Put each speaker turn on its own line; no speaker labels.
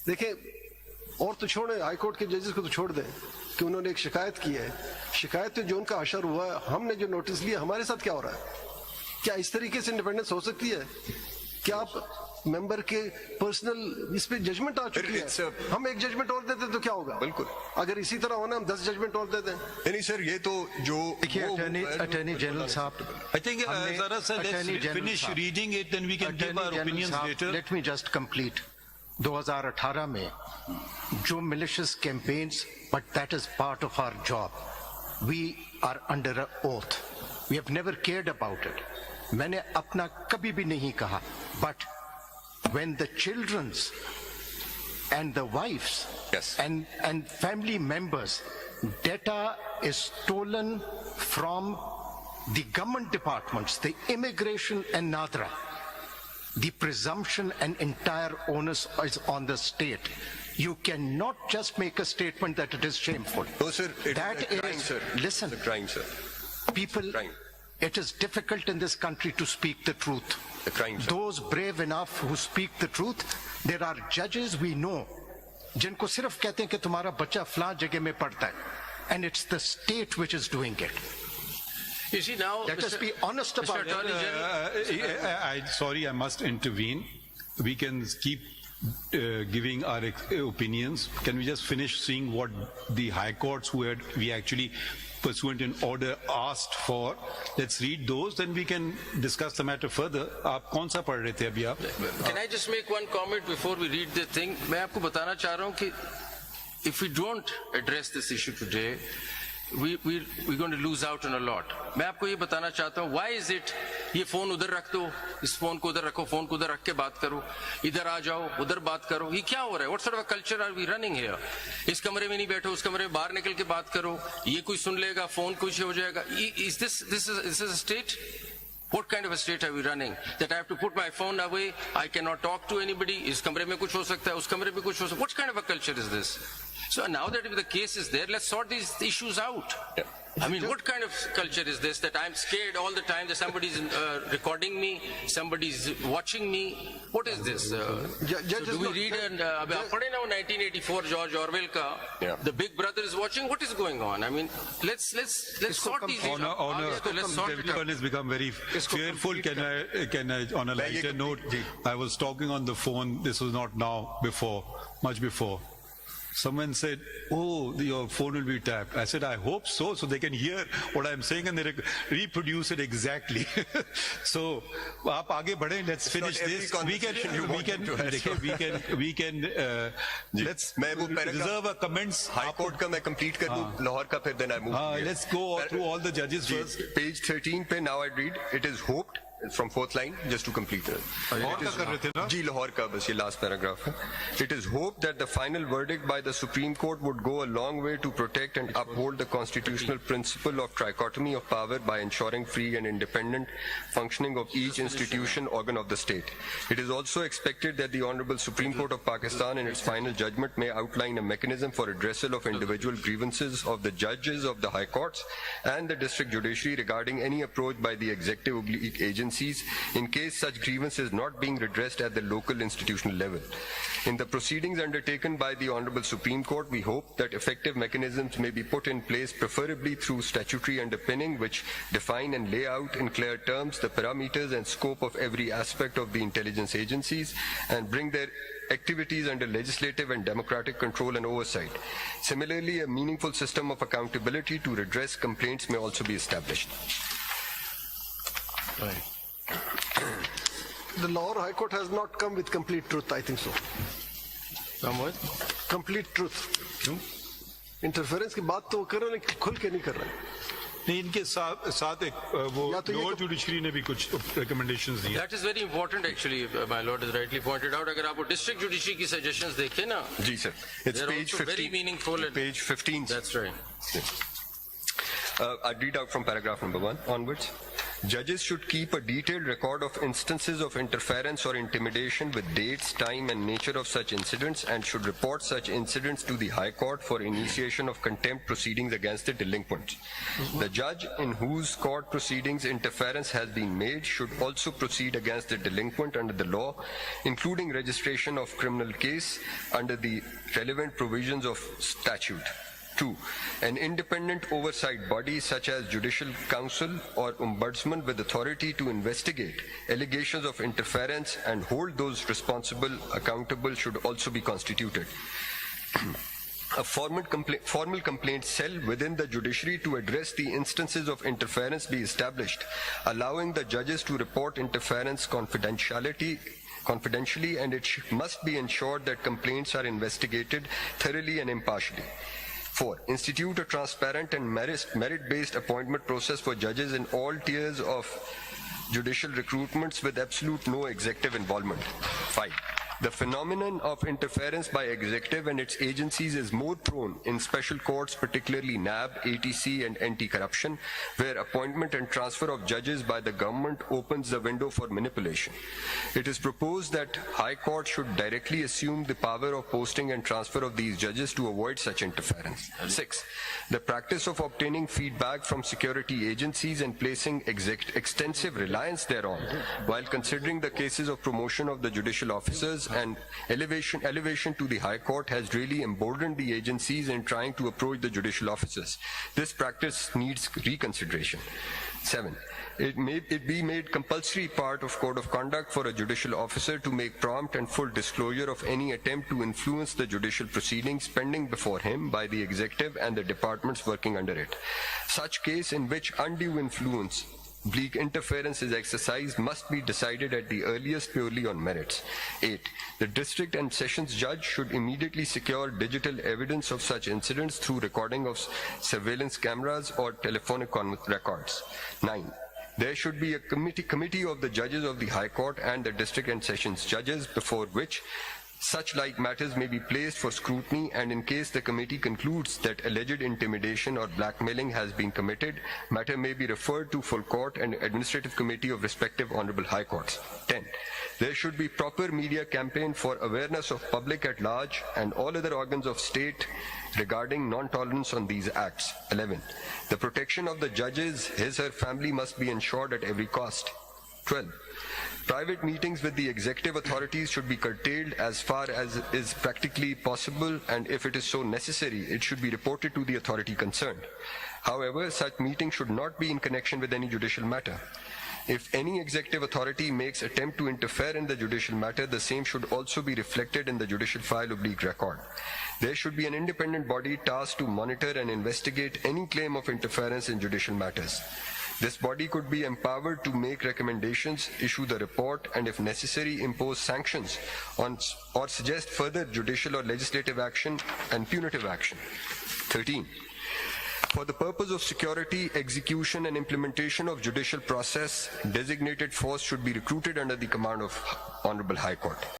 देखें, और तो छोड़े, हाई कोर्ट के जजेस को तो छोड़ दें कि उन्होंने एक शिकायत की है, शिकायत जो उनका अशर हुआ है, हमने जो नोटिस लिया, हमारे साथ क्या हो रहा है? क्या इस तरीके से इंडिपेंडेंस हो सकती है? क्या आप मेंबर के पर्सनल इस पे जजमेंट आ चुकी है? हम एक जजमेंट और देते तो क्या होगा?
बिल्कुल,
अगर इसी तरह होना हम 10 जजमेंट और दे दें।
नहीं सर, ये तो जो
अटॉर्नी जनरल साहब,
I think Zara sir, let's finish reading it, then we can give our opinions later.
Let me just complete. 2018 में जो malicious campaigns, but that is part of our job. We are under an oath. We have never cared about it. मैंने अपना कभी भी नहीं कहा. But when the children's and the wives
Yes.
and family members data is stolen from the government departments, the immigration and NADRA, the presumption and entire onus is on the state. You cannot just make a statement that it is shameful.
No sir,
That
it's a crime,
is-
sir.
listen.
It's a crime, sir.
People,
Crime.
it is difficult in this country to speak the truth.
The crime, sir.
Those brave enough who speak the truth, there are judges we know, जिनको सिर्फ कहते हैं कि तुम्हारा बच्चा फलां जगह में पढ़ता है, and it's the state which is doing it.
You see now,
Let us be honest about it.
Attorney General,
Sorry, I must intervene. We can keep giving our opinions. Can we just finish seeing what the high courts we actually pursuant in order asked for? Let's read those, then we can discuss the matter further. आप कौन सा पढ़ रहे थे अभी आप?
can I just make one comment before we read the thing? मैं आपको बताना चाह रहा हूँ कि if we don't address this issue today, we're going to lose out on a lot. मैं आपको ये बताना चाहता हूँ, why is it ये फोन उधर रख दो, इस फोन को उधर रखो, फोन को उधर रख के बात करो, इधर आ जाओ, उधर बात करो, ये क्या हो रहा है? What sort of a culture are we running here? इस कमरे में नहीं बैठो, उस कमरे में बाहर निकल के बात करो, ये कोई सुन लेगा, फोन कुछ हो जाएगा. Is this is a state? What kind of a state are we running? That I have to put my phone away, I cannot talk to anybody, इस कमरे में कुछ हो सकता है, उस कमरे में कुछ हो सकता है. What kind of a culture is this? So now that the case is there, let's sort these issues out.
Yeah.
I mean, what kind of culture is this that I'm scared all the time that somebody's recording me, somebody's watching me? What is this? So do we read and पढ़े ना 1984 George Orwell का,
Yeah.
the Big Brother is watching? What is going on? I mean, let's sort these issues out. Let's sort it out.
Everyone has become very fearful. Can I, on a lighter note, I was talking on the phone, this was not now, before, much before. Someone said, oh, your phone will be tapped. I said, I hope so they can hear what I'm saying and they reproduce it exactly. So, आप आगे बढ़ें, let's finish this. We can let's reserve our comments.
High court का मैं complete कर दूं, लाहौर का, फिर then I move.
Let's go through all the judges first.
Page 13 पे now I read, it is hoped, from fourth line, just to complete it.
Lahore का कर रहे थे ना?
जी, लाहौर का बस ये last paragraph है. It is hoped that the final verdict by the Supreme Court would go a long way to protect and uphold the constitutional principle of trichotomy of power by ensuring free and independent functioning of each institution organ of the state. It is also expected that the Honorable Supreme Court of Pakistan in its final judgment may outline a mechanism for redressal of individual grievances of the judges of the high courts and the district judiciary regarding any approach by the executive agencies in case such grievance is not being redressed at the local institutional level. In the proceedings undertaken by the Honorable Supreme Court, we hope that effective mechanisms may be put in place, preferably through statutory underpinning, which define and lay out in clear terms the parameters and scope of every aspect of the intelligence agencies and bring their activities under legislative and democratic control and oversight. Similarly, a meaningful system of accountability to redress complaints may also be established.
The Lahore High Court has not come with complete truth, I think so.
Come with?
Complete truth.
क्यों?
Interference की बात तो वो कर रहे हैं लेकिन खुल के नहीं कर रहे हैं.
नहीं, इनके साथ एक वो
या तो ये
लोअर
तो-
जुडिशरी ने भी कुछ recommendations दिए.
That is very important actually, my lord has rightly pointed out. अगर आप वो district judiciary की suggestions देखें ना,
जी sir, it's
they're
page
also
15.
very meaningful.
Page 15.
That's right.
I read out from paragraph number 1 onwards. Judges should keep a detailed record of instances of interference or intimidation with dates, time, and nature of such incidents, and should report such incidents to the High Court for initiation of contempt proceedings against the delinquent. The judge in whose court proceedings interference has been made should also proceed against the delinquent under the law, including registration of criminal case under the relevant provisions of statute. 2. An independent oversight body such as Judicial Council or Ombudsman with authority to investigate allegations of interference and hold those responsible accountable should also be constituted. A formal complaint cell within the judiciary to address the instances of interference be established, allowing the judges to report interference confidentially, and it must be ensured that complaints are investigated thoroughly and impartially. 4. Institute a transparent and merit-based appointment process for judges in all tiers of judicial recruitments with absolute no executive involvement. 5. The phenomenon of interference by executive and its agencies is more prone in special courts, particularly NAB, ATC, and anti-corruption, where appointment and transfer of judges by the government opens the window for manipulation. It is proposed that High Court should directly assume the power of posting and transfer of these judges to avoid such interference. 6. The practice of obtaining feedback from security agencies and placing extensive reliance thereon, while considering the cases of promotion of the judicial officers and elevation to the High Court, has really emboldened the agencies in trying to approach the judicial officers. This practice needs reconsideration. 7. It be made compulsory part of code of conduct for a judicial officer to make prompt and full disclosure of any attempt to influence the judicial proceedings pending before him by the executive and the departments working under it. Such case in which undue influence, bleak interference is exercised must be decided at the earliest purely on merits. 8. The district and sessions judge should immediately secure digital evidence of such incidents through recording of surveillance cameras or telephonic records. 9. There should be a committee of the judges of the High Court and the district and sessions judges before which such like matters may be placed for scrutiny, and in case the committee concludes that alleged intimidation or blackmailing has been committed, matter may be referred to full court and administrative committee of respective honorable high courts. 10. There should be proper media campaign for awareness of public at large and all other organs of state regarding non-tolerance on these acts. 11. The protection of the judges, his/her family must be ensured at every cost. 12. Private meetings with the executive authorities should be curtailed as far as is practically possible, and if it is so necessary, it should be reported to the authority concerned. However, such meetings should not be in connection with any judicial matter. If any executive authority makes attempt to interfere in the judicial matter, the same should also be reflected in the judicial file/record. There should be an independent body tasked to monitor and investigate any claim of interference in judicial matters. This body could be empowered to make recommendations, issue the report, and if necessary, impose sanctions on or suggest further judicial or legislative action and punitive action. 13. For the purpose of security, execution, and implementation of judicial process, designated force should be recruited under the command of Honorable High Court.